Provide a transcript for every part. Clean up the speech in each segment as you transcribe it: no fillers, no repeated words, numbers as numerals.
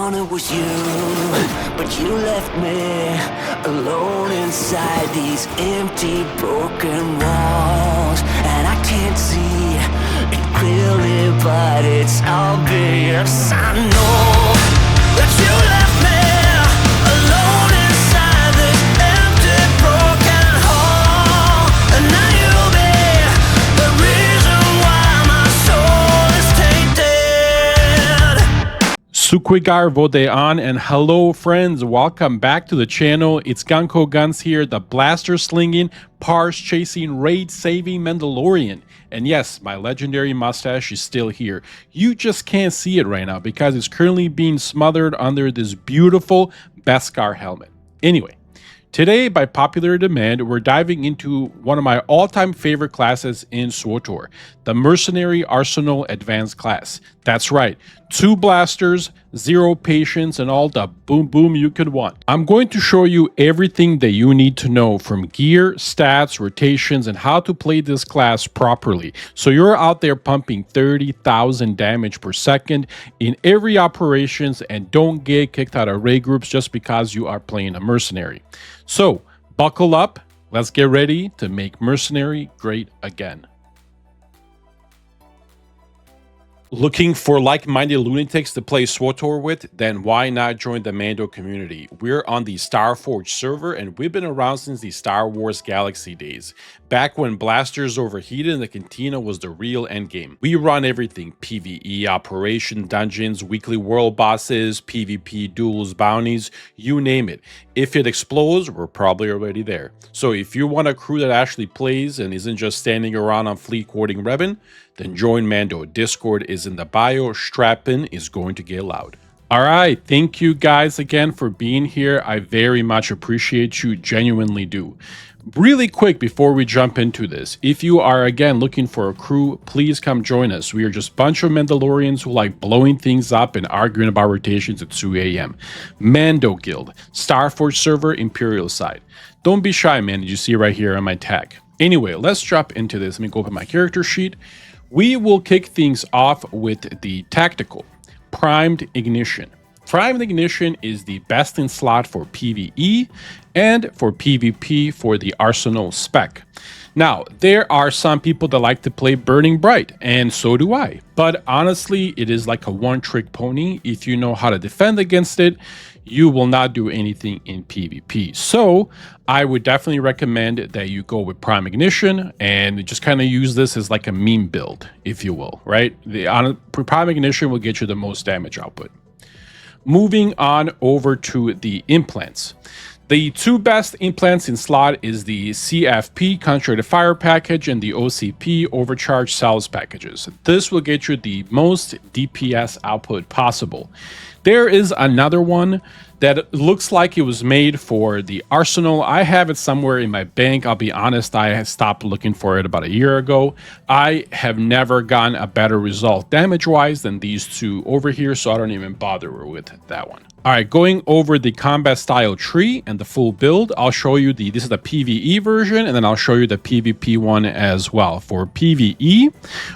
thought it was you, but you left me alone inside these empty, broken walls. And I can't see it clearly, but it's obvious. I know that you left me alone inside this empty, broken hall. And now you'll be the reason why my soul is tainted. Sukwigar Vodean, and hello friends, welcome back to the channel. It's Gunko Guns here, the blaster slinging, pars chasing, raid saving Mandalorian. And yes, my legendary mustache is still here. You just can't see it right now because it's currently being smothered under this beautiful Beskar helmet. Anyway, today, by popular demand, we're diving into one of my all-time favorite classes in SWTOR, the Mercenary Arsenal Advanced class. That's right, 2 blasters, 0 patience, and all the boom boom you could want. I'm going to show you everything that you need to know from gear, stats, rotations, and how to play this class properly. So you're out there pumping 30,000 damage per second in every operations and don't get kicked out of raid groups just because you are playing a mercenary. So buckle up, let's get ready to make Mercenary great again. Looking for like-minded lunatics to play SWTOR with? Then why not join the Mando community? We're on the Starforge server and we've been around since the Star Wars Galaxy days, back when blasters overheated and the cantina was the real endgame. We run everything: PvE, operation, dungeons, weekly world bosses, PvP, duels, bounties, you name it. If it explodes, we're probably already there. So if you want a crew that actually plays and isn't just standing around on fleet quoting Revan, then join Mando. Discord is in the bio. Strap in, is going to get loud. All right, thank you guys again for being here. I very much appreciate you, genuinely do. Really quick before we jump into this, if you are again looking for a crew, please come join us. We are just a bunch of Mandalorians who like blowing things up and arguing about rotations at 2 a.m. Mando Guild, Starforge server, Imperial side. Don't be shy, man. Did you see right here on my tag? Anyway, let's jump into this. Let me go open my character sheet. We will kick things off with the tactical, Primed Ignition. Primed Ignition is the best in slot for PvE and for PvP for the Arsenal spec. Now, there are some people that like to play Burning Bright, and so do I. But honestly, it is like a one-trick pony. If you know how to defend against it, you will not do anything in PvP. So I would definitely recommend that you go with Prime Ignition and just kind of use this as like a meme build, if you will, right? The Prime Ignition will get you the most damage output. Moving on over to the implants. The 2 best implants in slot is the CFP, Concentrated Fire Package, and the OCP, Overcharge Cells packages. This will get you the most DPS output possible. There is another one that looks like it was made for the Arsenal. I have it somewhere in my bank. I'll be honest, I stopped looking for it about a year ago. I have never gotten a better result damage-wise than these 2 over here, so I don't even bother with that one. All right, going over the combat style tree and the full build, I'll show you this is the PvE version, and then I'll show you the PvP one as well. For PvE,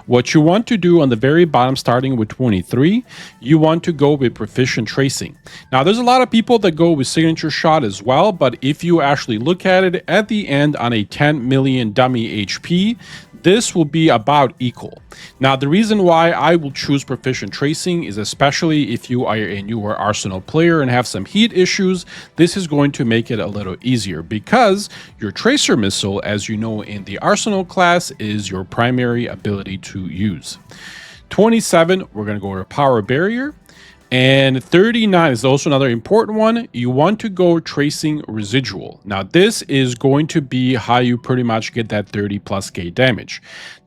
what you want to do on the very bottom, starting with 23, you want to go with proficient tracing. Now, there's a lot of people that go with signature shot as well, but if you actually look at it at the end on a 10 million dummy HP, this will be about equal. Now, the reason why I will choose proficient tracing is especially if you are a newer Arsenal player and have some heat issues, this is going to make it a little easier because your tracer missile, as you know in the Arsenal class, is your primary ability to use. 27, we're going to go to power barrier. And 39 is also another important one. You want to go tracing residual. Now, this is going to be how you pretty much get that 30+K damage.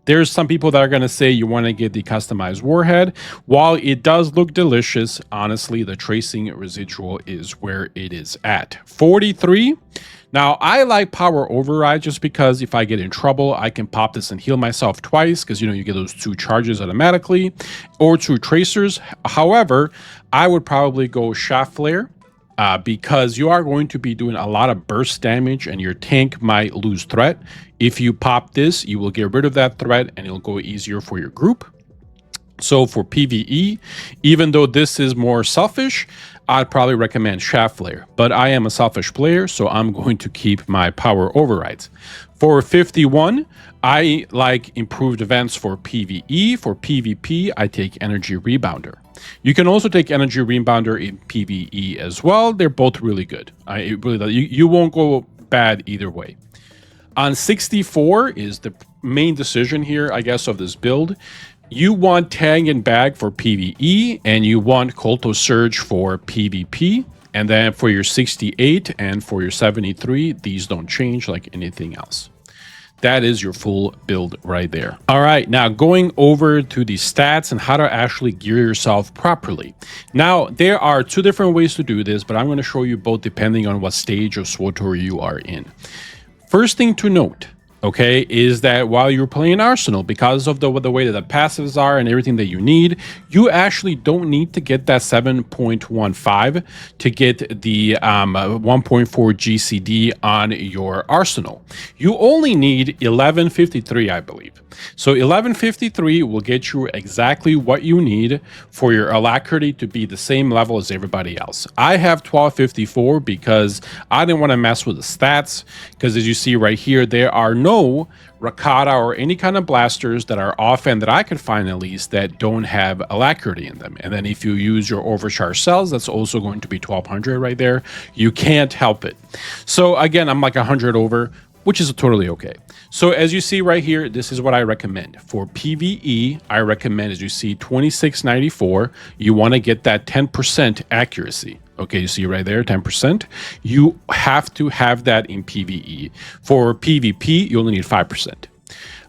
There's some people that are going to say you want to get the customized warhead. While it does look delicious, honestly, the tracing residual is where it is at. 43. Now, I like power override just because if I get in trouble, I can pop this and heal myself twice because, you know, you get those 2 charges automatically, or 2 tracers. However, I would probably go shaft flare because you are going to be doing a lot of burst damage and your tank might lose threat. If you pop this, you will get rid of that threat and it'll go easier for your group. So for PvE, even though this is more selfish, I'd probably recommend Shaft Flare. But I am a selfish player, so I'm going to keep my power overrides. For 51, I like improved events for PvE. For PvP, I take Energy Rebounder. You can also take Energy Rebounder in PvE as well. They're both really good. You won't go bad either way. On 64 is the main decision here, I guess, of this build. You want Tang and Bag for PvE, and you want Kolto Surge for PvP. And then for your 68 and for your 73, these don't change like anything else. That is your full build right there. All right, now going over to the stats and how to actually gear yourself properly. Now, there are two different ways to do this, but I'm going to show you both depending on what stage of SWTOR you are in. First thing to note, okay, is that while you're playing Arsenal, because of the way that the passives are and everything that you need, you actually don't need to get that 7.15 to get the 1.4 GCD on your Arsenal. You only need 1153, I believe. So 1153 will get you exactly what you need for your alacrity to be the same level as everybody else. I have 1254 because I didn't want to mess with the stats, because as you see right here, there are no Rakata or any kind of blasters that are offhand that I could find at least that don't have alacrity in them. And then if you use your overcharged cells, that's also going to be 1200 right there. You can't help it. So again, I'm like 100 over, which is totally okay. So as you see right here, this is what I recommend. For PvE, I recommend, as you see, 2694. You want to get that 10% accuracy. Okay, you see right there, 10%. You have to have that in PvE. For PvP, you only need 5%.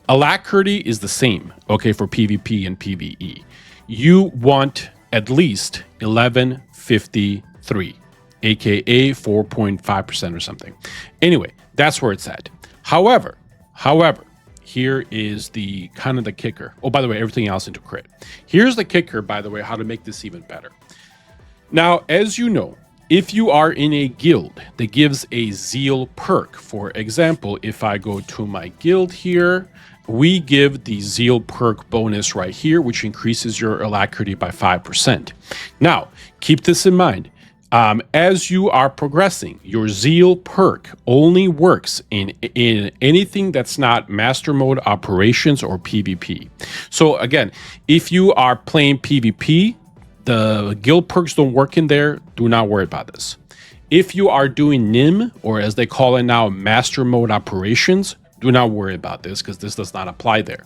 Alacrity is the same, okay, for PvP and PvE. You want at least 1153, aka 4.5% or something. Anyway, that's where it's at. However, here is the kind of the kicker. Oh, by the way, everything else into crit. Here's the kicker, by the way, how to make this even better. Now, as you know, if you are in a guild that gives a zeal perk, for example, if I go to my guild here, we give the zeal perk bonus right here, which increases your alacrity by 5%. Now, keep this in mind. As you are progressing, your zeal perk only works in anything that's not master mode operations or PvP. So again, if you are playing PvP, the guild perks don't work in there. Do not worry about this. If you are doing NIM, or as they call it now, master mode operations, do not worry about this because this does not apply there.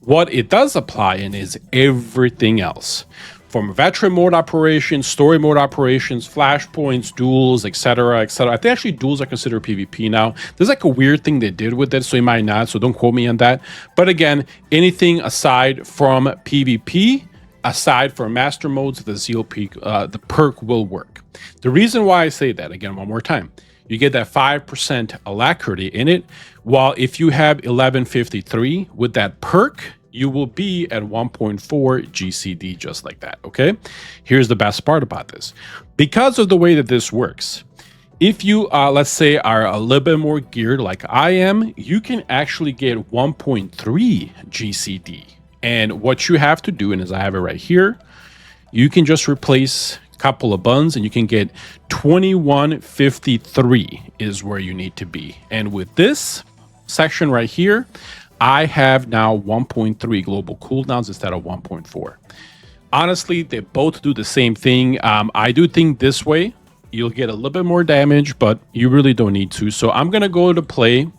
What it does apply in is everything else. From veteran mode operations, story mode operations, flashpoints, duels, etc., etc. I think actually duels are considered PvP now. There's like a weird thing they did with it, so you might not, so don't quote me on that. But again, anything aside from PvP, aside from master modes, the zeal peak, the perk will work. The reason why I say that, again, one more time, you get that 5% alacrity in it, while if you have 1153 with that perk, you will be at 1.4 GCD just like that, okay? Here's the best part about this. Because of the way that this works, if you, let's say, are a little bit more geared like I am, you can actually get 1.3 GCD. And what you have to do, and as I have it right here, you can just replace a couple of buns and you can get 2153 is where you need to be. And with this section right here, I have now 1.3 global cooldowns instead of 1.4. Honestly, they both do the same thing. I do think this way you'll get a little bit more damage, but you really don't need to. So I'm going to go to play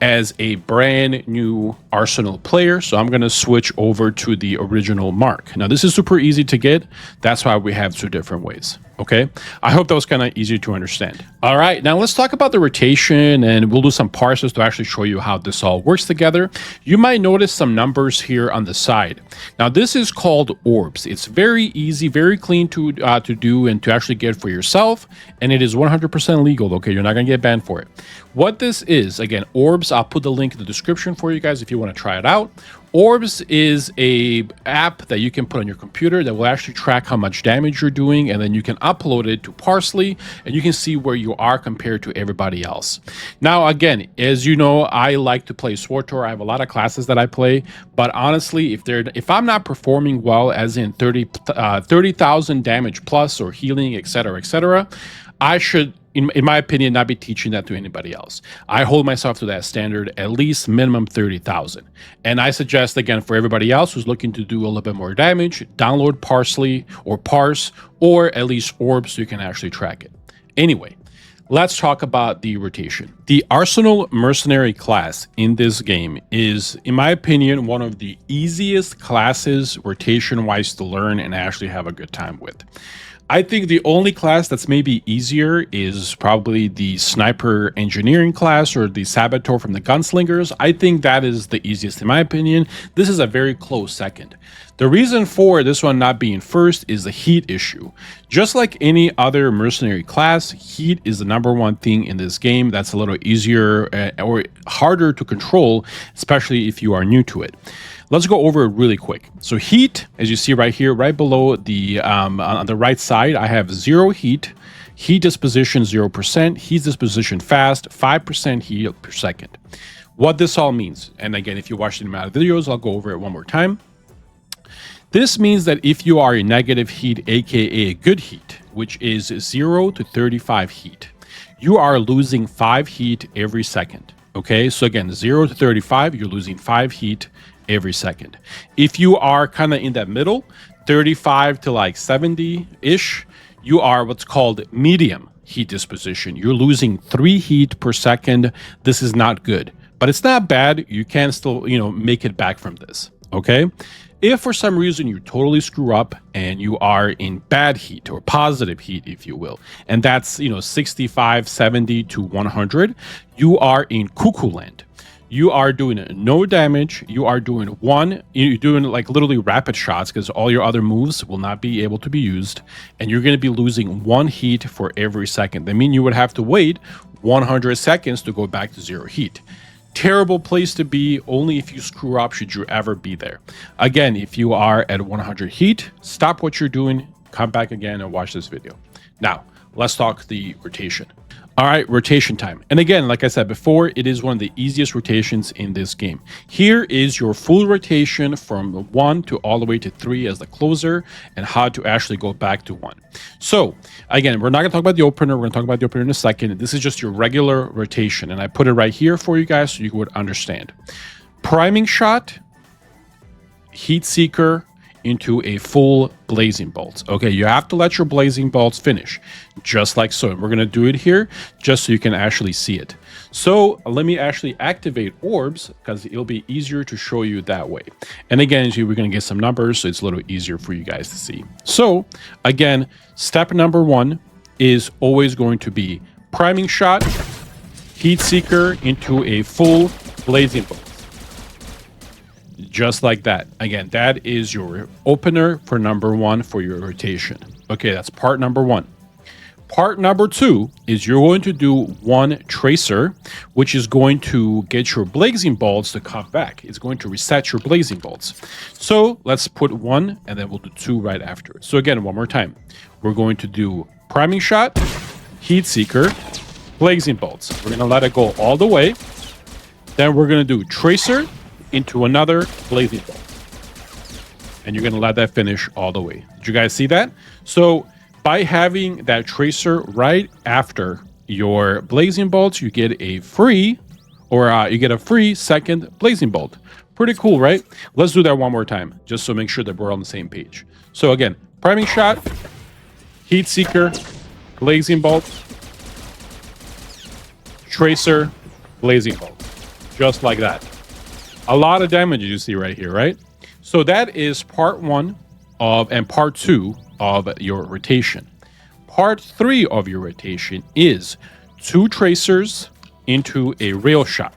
as a brand new Arsenal player. So I'm going to switch over to the original Mark. Now, this is super easy to get. That's why we have two different ways. Okay, I hope that was kind of easy to understand. All right, now let's talk about the rotation, and we'll do some parses to actually show you how this all works together. You might notice some numbers here on the side. Now, this is called Orbs. It's very easy, very clean to do and to actually get for yourself, and it is 100% legal. Okay, you're not going to get banned for it. What this is, again, Orbs Orbs, I'll put the link in the description for you guys if you want to try it out. Orbs is a app that you can put on your computer that will actually track how much damage you're doing, and then you can upload it to Parsley, and you can see where you are compared to everybody else. Now, again, as you know, I like to play SWTOR. I have a lot of classes that I play, but honestly, if I'm not performing well, as in 30,000 damage plus or healing, etc., I should, in my opinion, not be teaching that to anybody else. I hold myself to that standard, at least minimum 30,000. And I suggest, again, for everybody else who's looking to do a little bit more damage, download Parsley or Parse, or at least Orbs so you can actually track it. Anyway, let's talk about the rotation. The Arsenal Mercenary class in this game is, in my opinion, one of the easiest classes rotation-wise to learn and actually have a good time with. I think the only class that's maybe easier is probably the Sniper Engineering class or the SWTOR from the Gunslingers. I think that is the easiest in my opinion. This is a very close second. The reason for this one not being first is the heat issue. Just like any other mercenary class, heat is the #1 thing in this game that's a little easier or harder to control, especially if you are new to it. Let's go over it really quick. So heat, as you see right here, right below the on the right side, I have 0 heat, heat disposition 0%, heat disposition fast, 5% heat per second. What this all means, and again, if you watch the amount of videos, I'll go over it one more time. This means that if you are a negative heat, aka a good heat, which is 0 to 35 heat, you are losing 5 heat every second. Okay, so again, 0 to 35, you're losing 5 heat every second. If you are kind of in that middle, 35 to like 70-ish, you are what's called medium heat disposition. You're losing 3 heat per second. This is not good, but it's not bad. You can still, make it back from this, okay? If for some reason you totally screw up and you are in bad heat or positive heat, if you will, and that's, 65, 70 to 100, you are in cuckoo land. You are doing no damage. You're doing like literally rapid shots because all your other moves will not be able to be used. And you're going to be losing 1 heat for every second. That means you would have to wait 100 seconds to go back to 0 heat. Terrible place to be. Only if you screw up should you ever be there. Again, if you are at 100 heat, stop what you're doing, come back again and watch this video. Now, let's talk the rotation. All right, rotation time. And again, like I said before, it is one of the easiest rotations in this game. Here is your full rotation from 1 to all the way to 3 as the closer, and how to actually go back to 1. So again, we're not going to talk about the opener. We're going to talk about the opener in a second. This is just your regular rotation, and I put it right here for you guys so you would understand. Priming shot, heat seeker, into a full blazing bolt. Okay, you have to let your blazing bolts finish, just like so. We're gonna do it here just so you can actually see it. So let me actually activate Orbs because it'll be easier to show you that way. And again, we're gonna get some numbers so it's a little easier for you guys to see. So again, step #1 is always going to be priming shot, heat seeker into a full blazing bolt. Just like that. Again, that is your opener for #1 for your rotation. Okay, that's part #1. Part #2 is you're going to do 1 tracer, which is going to get your blazing bolts to come back. It's going to reset your blazing bolts. So let's put 1 and then we'll do 2 right after it. So again, one more time. We're going to do priming shot, heat seeker, blazing bolts. We're going to let it go all the way. Then we're going to do tracer into another blazing bolt, and you're going to let that finish all the way. Did you guys see that? So by having that tracer right after your blazing bolts, you get a free second blazing bolt. Pretty cool, right? Let's do that one more time just so make sure that we're on the same page. So again, priming shot, heat seeker, blazing bolt, tracer, blazing bolt, just like that. A lot of damage you see right here, right? So that is part 1 and part 2 of your rotation. Part 3 of your rotation is 2 tracers into a rail shot.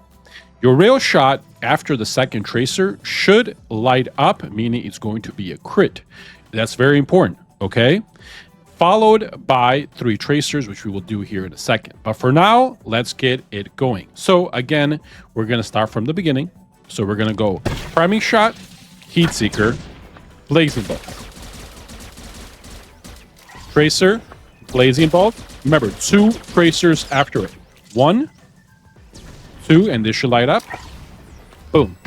Your rail shot after the second tracer should light up, meaning it's going to be a crit. That's very important, okay? followed by 3 tracers, which we will do here in a second. But for now, let's get it going. So again, we're going to start from the beginning. So we're going to go priming shot, heat seeker, blazing bolt, tracer, blazing bolt. Remember, 2 tracers after it. 1, 2, and this should light up. Boom.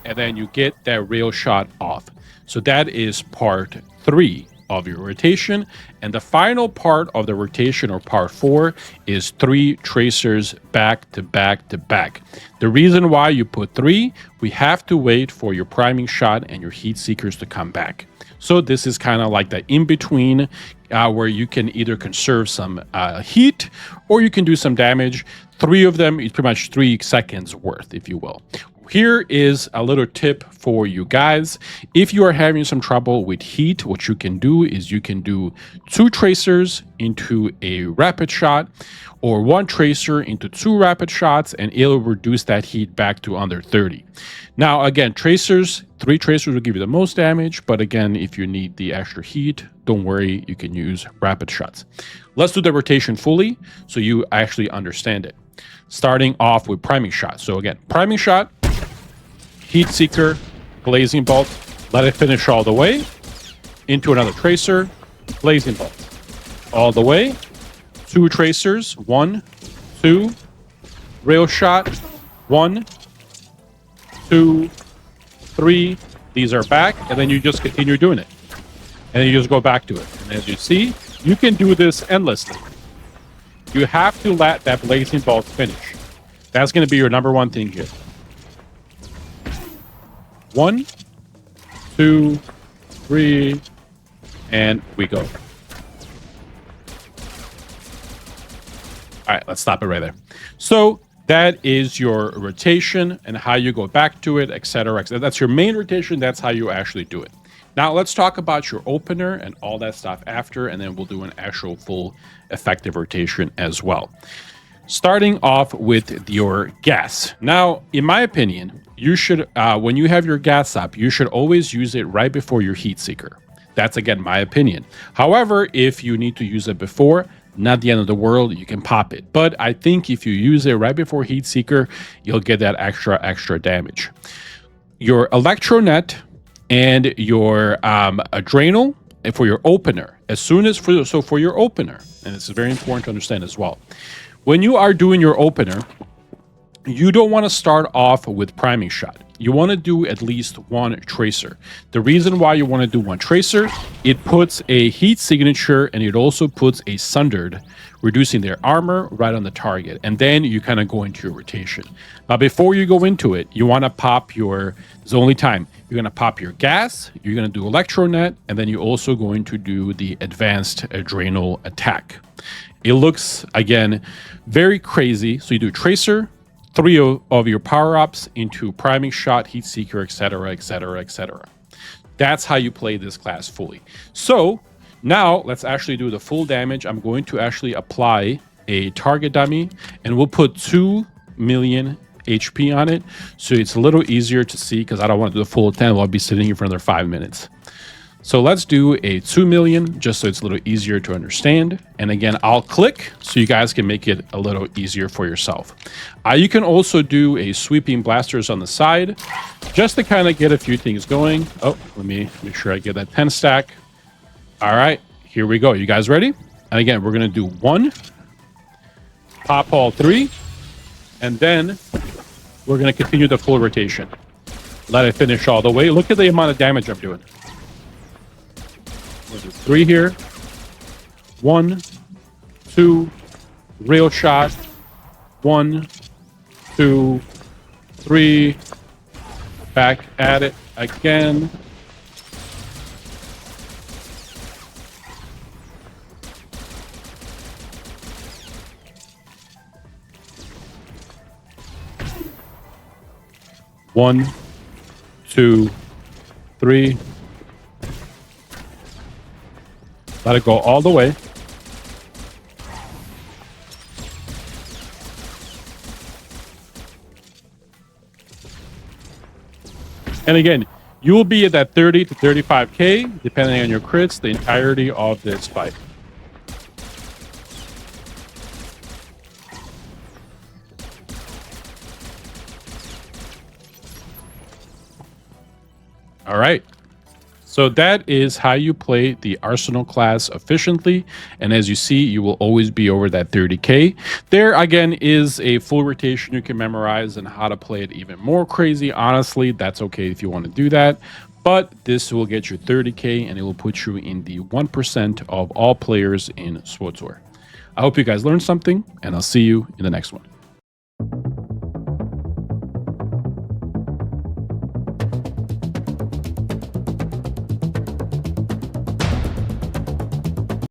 And then you get that rail shot off. So that is part 3 of your rotation. And the final part of the rotation, or part 4, is 3 tracers back to back to back. The reason why you put 3, we have to wait for your priming shot and your heat seekers to come back. So this is kind of like the in-between where you can either conserve some heat or you can do some damage. 3 of them is pretty much 3 seconds worth, if you will. Here is a little tip for you guys. If you are having some trouble with heat, what you can do is you can do 2 tracers into a rapid shot, or 1 tracer into 2 rapid shots, and it'll reduce that heat back to under 30. Now, again, 3 tracers will give you the most damage, but again, if you need the extra heat, don't worry, you can use rapid shots. Let's do the rotation fully so you actually understand it. Starting off with priming shot. So again, priming shot, heat seeker, blazing bolt, let it finish all the way, into another tracer, blazing bolt, all the way, 2 tracers, 1, 2, rail shot, 1, 2, 3, these are back, and then you just continue doing it. And then you just go back to it. And as you see, you can do this endlessly. You have to let that blazing bolt finish. That's going to be your number 1 thing here. 1, 2, 3, and we go. All right, let's stop it right there. So that is your rotation and how you go back to it, etc. That's your main rotation. That's how you actually do it. Now let's talk about your opener and all that stuff after, and then we'll do an actual full effective rotation as well. Starting off with your gas. Now, in my opinion, you should, when you have your gas up, you should always use it right before your heat seeker. That's, again, my opinion. However, if you need to use it before, not the end of the world, you can pop it. But I think if you use it right before heat seeker, you'll get that extra damage. Your electronet and your adrenal for your opener. As soon as for your opener, and this is very important to understand as well. When you are doing your opener, you don't want to start off with priming shot. You want to do at least 1 tracer. The reason why you want to do 1 tracer, it puts a heat signature and it also puts a sundered, reducing their armor right on the target. And then you kind of go into your rotation. Now, before you go into it, you want to pop your, it's the only time, you're going to pop your gas, you're going to do electronet, and then you're also going to do the advanced adrenal attack. It looks, again, very crazy. So you do tracer, 3 of your power-ups into priming shot, heat seeker, etc., etc., etc. That's how you play this class fully. So now let's actually do the full damage. I'm going to actually apply a target dummy, and we'll put 2 million HP on it, so it's a little easier to see because I don't want to do the full 10 while I'll be sitting here for another 5 minutes. So let's do a 2 million just so it's a little easier to understand. And again, I'll click so you guys can make it a little easier for yourself. You can also do a sweeping blasters on the side just to kind of get a few things going. Oh, let me make sure I get that 10 stack. All right, here we go. You guys ready? And again, we're going to do 1, pop all 3, and then we're going to continue the full rotation. Let it finish all the way. Look at the amount of damage I'm doing. We'll do 3 here. 1, 2, rail shot. 1, 2, 3. Back at it again. One, 2, 3. Let it go all the way. And again, you will be at that 30 to 35k, depending on your crits, the entirety of this fight. All right. So that is how you play the Arsenal class efficiently. And as you see, you will always be over that 30k. There, again, is a full rotation you can memorize and how to play it even more crazy. Honestly, that's okay if you want to do that. But this will get you 30k and it will put you in the 1% of all players in SWTOR. I hope you guys learned something, and I'll see you in the next one.